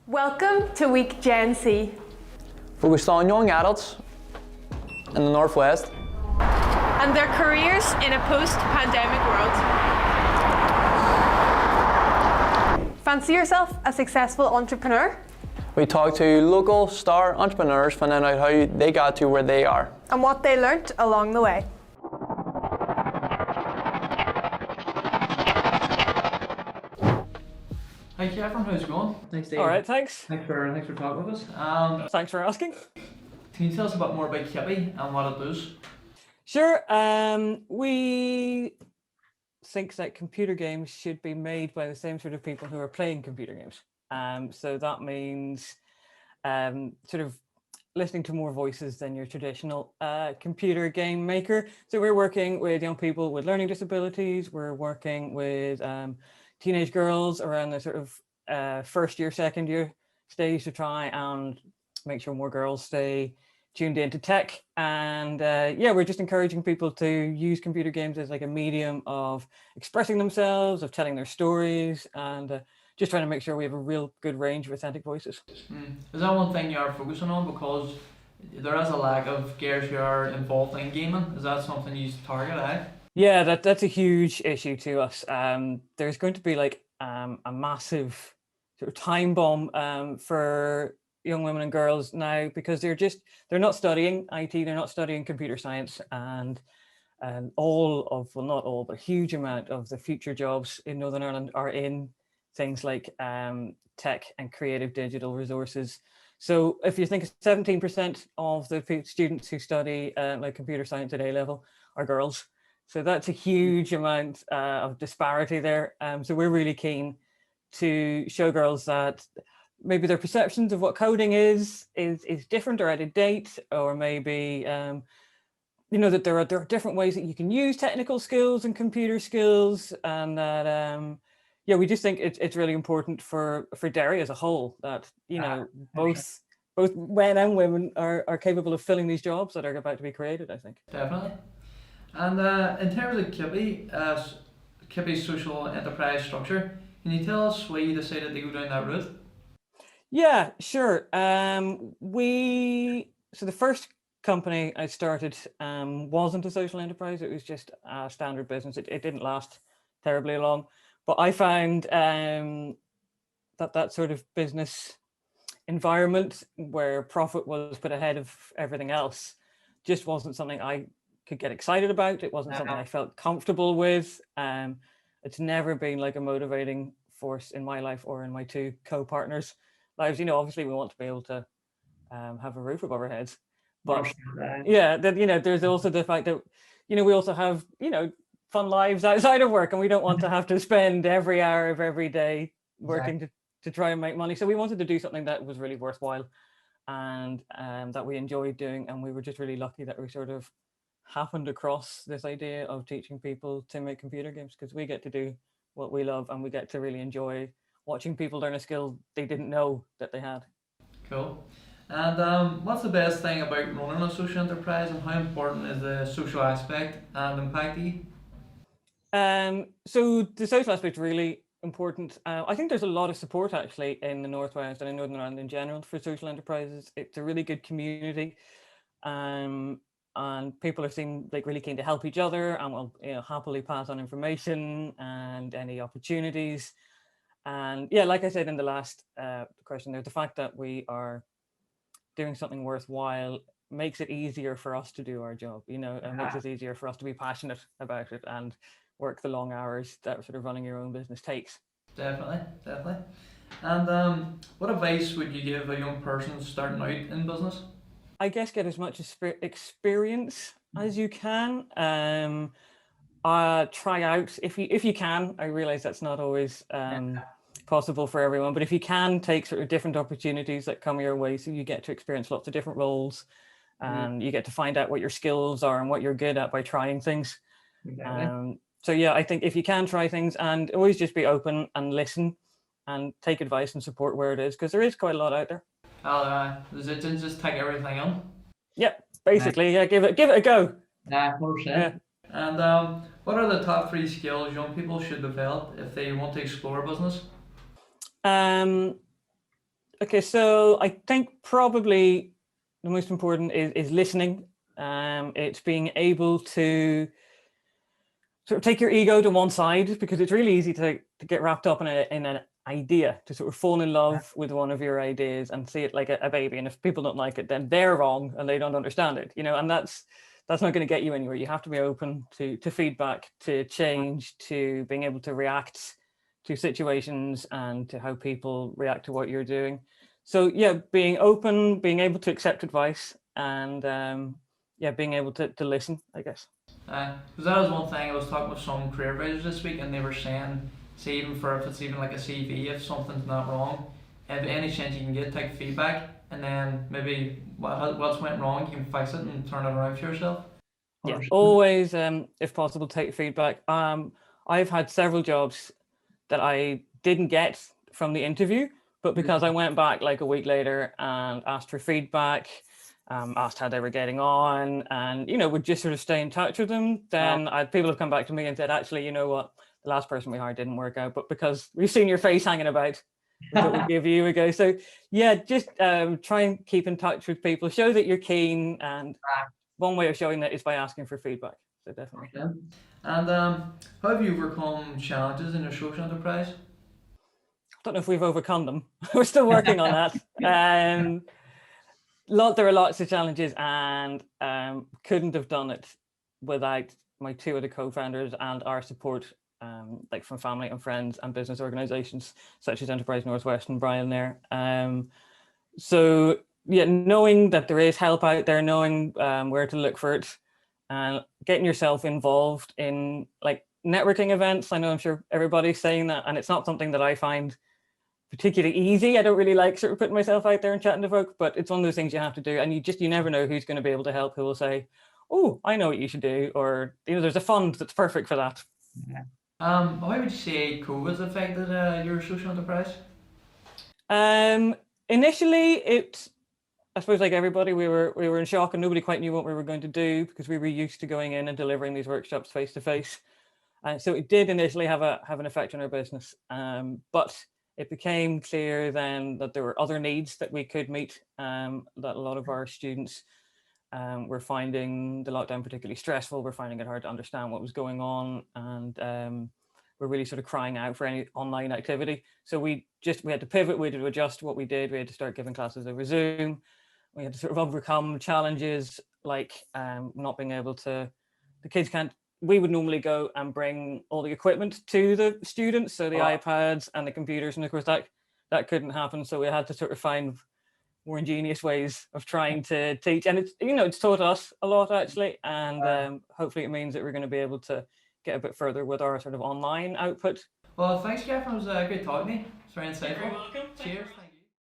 Welcome to Week Gen Z. Focused on young adults in the Northwest And their careers in a post-pandemic world. Fancy yourself a successful entrepreneur? we talk to local star entrepreneurs, finding out how they got to where they are. And what they learnt along the way. Hi Kevin, how's it going? Thanks, Dave. All right, thanks. Thanks for talking with us. Thanks for asking. Can you tell us a bit more about Kippy and what it does? Sure. We think that computer games should be made by the same sort of people who are playing computer games. So that means sort of listening to more voices than your traditional computer game maker. So we're working with young people with learning disabilities. We're working with teenage girls around the sort of first year, second year stage to try and make sure more girls stay tuned into tech. And we're just encouraging people to use computer games as like a medium of expressing themselves, of telling their stories, and just trying to make sure we have a real good range of authentic voices. Is that one thing you are focusing on? Because there is a lack of girls who are involved in gaming. Is that something you target at? Yeah, that's a huge issue to us. There's going to be like a massive sort of time bomb for young women and girls now, because they're not studying IT, they're not studying computer science, and all of, well, not all, but a huge amount of the future jobs in Northern Ireland are in things like tech and creative digital resources. So if you think 17% of the students who study like computer science at A level are girls. So that's a huge amount of disparity there. So we're really keen to show girls that maybe their perceptions of what coding is different or out of date, or maybe that there are different ways that you can use technical skills and computer skills, and that we just think it's really important for Derry as a whole that both men and women are capable of filling these jobs that are about to be created, I think. Definitely. And in terms of Kippy's social enterprise structure, can you tell us why you decided to go down that route? Yeah, sure. So the first company I started wasn't a social enterprise. It was just a standard business. It didn't last terribly long, but I found that sort of business environment where profit was put ahead of everything else just wasn't something I could get excited about. It wasn't something I felt comfortable with. It's never been like a motivating force in my life or in my two co-partners' lives. Obviously we want to be able to have a roof above our heads, but there's also the fact that we also have fun lives outside of work, and we don't want to have to spend every hour of every day working to try and make money. So we wanted to do something that was really worthwhile and that we enjoyed doing, and we were just really lucky that we sort of happened across this idea of teaching people to make computer games, because we get to do what we love and we get to really enjoy watching people learn a skill they didn't know that they had. Cool. And what's the best thing about running a social enterprise, and how important is the social aspect and impact to you? So the social aspect is really important. I think there's a lot of support actually in the Northwest and in Northern Ireland in general for social enterprises. It's a really good community, and people seem like really keen to help each other and will happily pass on information and any opportunities. And yeah, like I said in the last question there, the fact that we are doing something worthwhile makes it easier for us to do our job, and makes it easier for us to be passionate about it and work the long hours that sort of running your own business takes. Definitely. And what advice would you give a young person starting out in business? I guess get as much experience as you can. Try out if you can. I realize that's not always possible for everyone, but if you can, take sort of different opportunities that come your way, so you get to experience lots of different roles, and you get to find out what your skills are and what you're good at by trying things. So yeah, I think if you can, try things, and always just be open and listen and take advice and support where it is, because there is quite a lot out there. Does it just take everything on? Yeah, basically, yeah, give it a go. 100%. Yeah. And what are the top 3 skills young people should develop if they want to explore business? A Okay, so I think probably the most important is listening. It's being able to sort of take your ego to one side, because it's really easy to get wrapped up in an idea, to sort of fall in love with one of your ideas and see it like a baby. And if people don't like it, then they're wrong and they don't understand it, you know, and that's not going to get you anywhere. You have to be open to feedback, to change, to being able to react to situations and to how people react to what you're doing. So yeah, being open, being able to accept advice, and yeah, being able to listen, I guess. Because that was one thing. I was talking with some career advisors this week, and they were saying, say even for if it's even like a CV, if something's not wrong, if any chance you can get, take feedback, and then maybe what's went wrong, you can fix it and turn it around for yourself. Yeah, always, if possible, take feedback. I've had several jobs that I didn't get from the interview, but because I went back like a week later and asked for feedback, asked how they were getting on, and you know, would just sort of stay in touch with them, then people have come back to me and said, actually, you know what, the last person we hired didn't work out, but because we've seen your face hanging about, we thought we'd give you a go. So yeah, just try and keep in touch with people, show that you're keen, and one way of showing that is by asking for feedback. So definitely. Okay. And how have you overcome challenges in your social enterprise? I don't know if we've overcome them. We're still working on that. There are lots of challenges, and couldn't have done it without my two other co-founders and our support, like from family and friends and business organizations such as Enterprise Northwest and Brian there. So yeah, knowing that there is help out there, knowing where to look for it, and getting yourself involved in like networking events. I know I'm sure everybody's saying that, and it's not something that I find particularly easy. I don't really like sort of putting myself out there and chatting to folk, but it's one of those things you have to do, and you never know who's going to be able to help, who will say, oh, I know what you should do, or you know, there's a fund that's perfect for that. How would you say COVID's affected your social enterprise? Initially, I suppose like everybody, we were in shock and nobody quite knew what we were going to do, because we were used to going in and delivering these workshops face to face. And so it did initially have an effect on our business. But it became clear then that there were other needs that we could meet, that a lot of our students were finding the lockdown particularly stressful. We're finding it hard to understand what was going on, and we're really sort of crying out for any online activity. So we had to pivot, we had to adjust what we did. We had to start giving classes over Zoom. We had to sort of overcome challenges like not being able to, the kids can't, we would normally go and bring all the equipment to the students, so the iPads and the computers, and of course that couldn't happen. So we had to sort of find more ingenious ways of trying to teach, and it's taught us a lot actually, and hopefully it means that we're going to be able to get a bit further with our sort of online output. Well, thanks, Catherine. It was great talking to you. It's very insightful. You're welcome. Cheers.